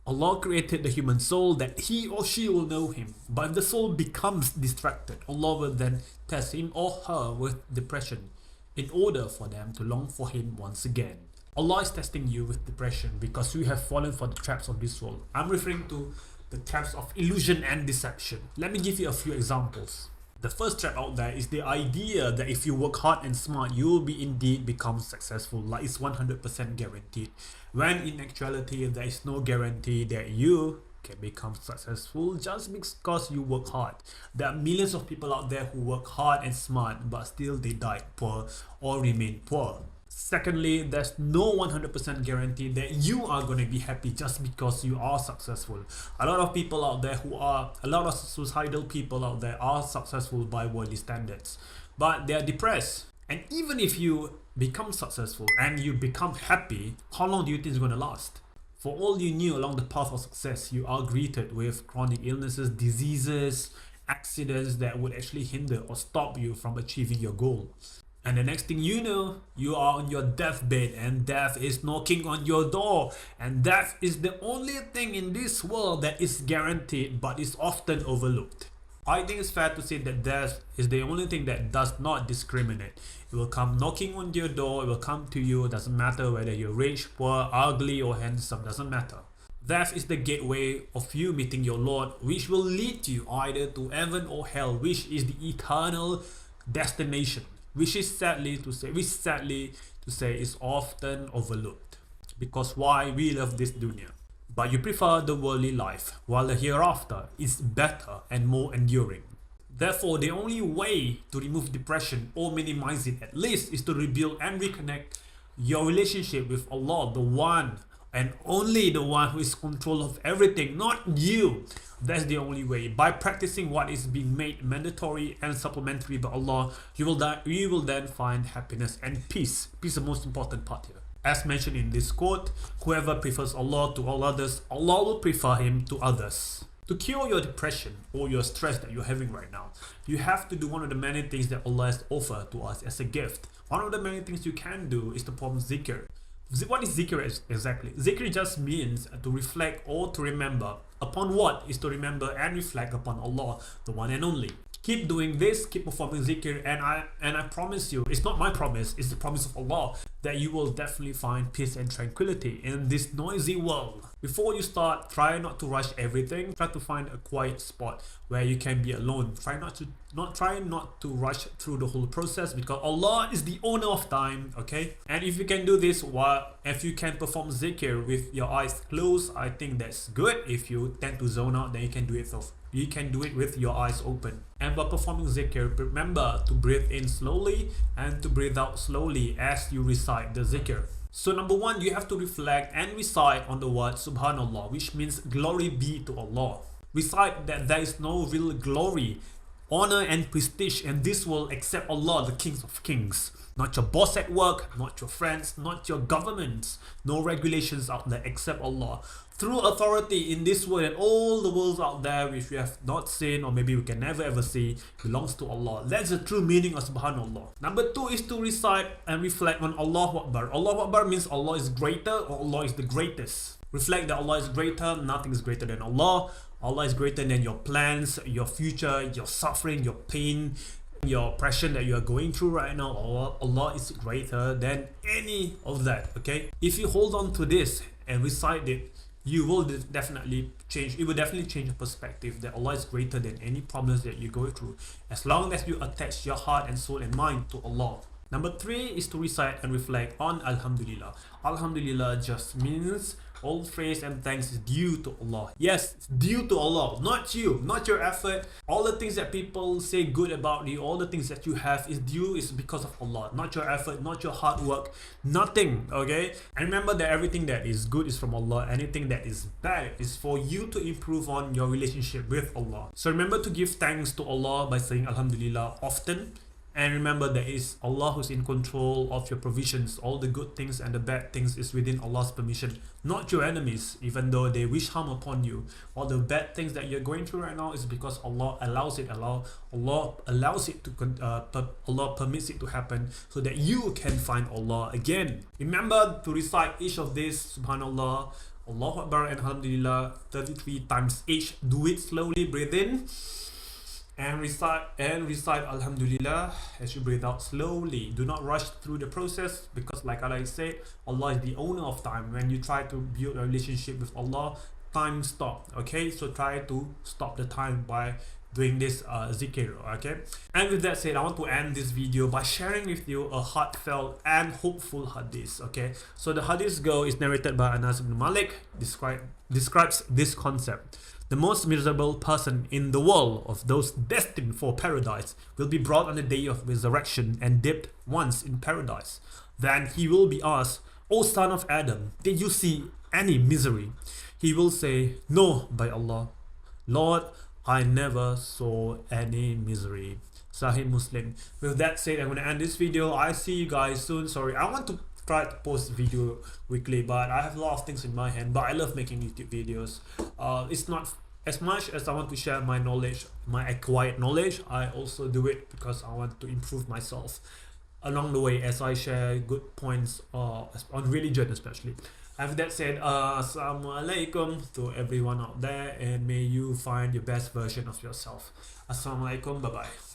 Allah created the human soul that he or she will know him. But if the soul becomes distracted, Allah will then test him or her with depression in order for them to long for him once again. Allah is testing you with depression because you have fallen for the traps of this world. I'm referring to the traps of illusion and deception. Let me give you a few examples. The first trap out there is the idea that if you work hard and smart, you will be indeed become successful, like it's 100% guaranteed. When in actuality, there is no guarantee that you can become successful just because you work hard. There are millions of people out there who work hard and smart, but still they died poor or remain poor. Secondly, there's no 100% guarantee that you are going to be happy just because you are successful. A lot of people out there a lot of suicidal people out there are successful by worldly standards, but they are depressed. And even if you become successful and you become happy, how long do you think it's going to last? For all you knew along the path of success, you are greeted with chronic illnesses, diseases, accidents that would actually hinder or stop you from achieving your goal. And the next thing you know, you are on your deathbed and death is knocking on your door. And death is the only thing in this world that is guaranteed but is often overlooked. I think it's fair to say that death is the only thing that does not discriminate. It will come knocking on your door, it will come to you, it doesn't matter whether you're rich, poor, ugly or handsome, doesn't matter. Death is the gateway of you meeting your Lord, which will lead you either to heaven or hell, which is the eternal destination. Which sadly to say is often overlooked. Because why? We love this dunya, but you prefer the worldly life, while the hereafter is better and more enduring. Therefore, the only way to remove depression or minimize it at least is to rebuild and reconnect your relationship with Allah, the one and only the one who is in control of everything, not you. That's the only way. By practicing what is being made mandatory and supplementary by Allah, you will then find happiness and peace. Peace is the most important part here. As mentioned in this quote, whoever prefers Allah to all others, Allah will prefer him to others. To cure your depression or your stress that you're having right now, you have to do one of the many things that Allah has offered to us as a gift. One of the many things you can do is to perform zikr. What is zikr exactly? Zikr just means to reflect or to remember. Upon what is to remember and reflect upon Allah, the one and only. Keep doing this, keep performing zikr, and I promise you, it's not my promise, it's the promise of Allah, that you will definitely find peace and tranquility in this noisy world. Before you start, try not to rush everything. Try to find a quiet spot where you can be alone. Try not to rush through the whole process, because Allah is the owner of time, okay? And if you can do this, if you can perform zikr with your eyes closed, I think that's good. If you tend to zone out, then you can do it with your eyes open. And by performing zikr, remember to breathe in slowly and to breathe out slowly as you recite the zikr. So number one, you have to reflect and recite on the word Subhanallah, which means glory be to Allah. Recite that there is no real glory, honor and prestige in this world except Allah, the King of Kings. Not your boss at work, not your friends, not your governments. No regulations out there except Allah. True authority in this world and all the worlds out there which we have not seen or maybe we can never ever see belongs to Allah. That's the true meaning of Subhanallah. Number two is to recite and reflect on Allahu Akhbar. Allahu Akhbar means Allah is greater or Allah is the greatest. Reflect that Allah is greater, nothing is greater than Allah. Allah is greater than your plans, your future, your suffering, your pain, your oppression that you are going through right now. Allah is greater than any of that, okay? If you hold on to this and recite it, you will definitely change. It will definitely change your perspective that Allah is greater than any problems that you go through, as long as you attach your heart and soul and mind to Allah. Number three is to recite and reflect on Alhamdulilah. Alhamdulillah just means all praise and thanks is due to Allah. Yes, it's due to Allah, not you, not your effort. All the things that people say good about you, all the things that you have is because of Allah, not your effort, not your hard work, nothing, okay? And remember that everything that is good is from Allah. Anything that is bad is for you to improve on your relationship with Allah. So remember to give thanks to Allah by saying Alhamdulillah often. And remember that it's Allah who's in control of your provisions. All the good things and the bad things is within Allah's permission, not your enemies, even though they wish harm upon you. All the bad things that you're going through right now is because Allah allows it. Allah permits it to happen so that you can find Allah again. Remember to recite each of these, Subhanallah, Allahu Akhbar and Alhamdulilah 33 times each. Do it slowly, breathe in and recite Alhamdulilah as you breathe out slowly. Do not rush through the process, because like I said, Allah is the owner of time. When you try to build a relationship with Allah, time stop. Okay, so try to stop the time by doing this zikr. Okay, and with that said, I want to end this video by sharing with you a heartfelt and hopeful hadith. Okay, so the hadith is narrated by Anas ibn Malik, describes this concept. The most miserable person in the world of those destined for paradise will be brought on the day of resurrection and dipped once in paradise. Then he will be asked, "O son of Adam, did you see any misery?" He will say, "No, by Allah, Lord, I never saw any misery." Sahih Muslim. With that said, I'm going to end this video. I see you guys soon. Sorry, I want to try to post video weekly, but I have a lot of things in my hand. But I love making YouTube videos. It's not as much as I want to share my knowledge, my acquired knowledge. I also do it because I want to improve myself along the way, as I share good points on religion especially. And with that said, Assalamualaikum to everyone out there, and may you find your best version of yourself. Assalamualaikum, bye bye.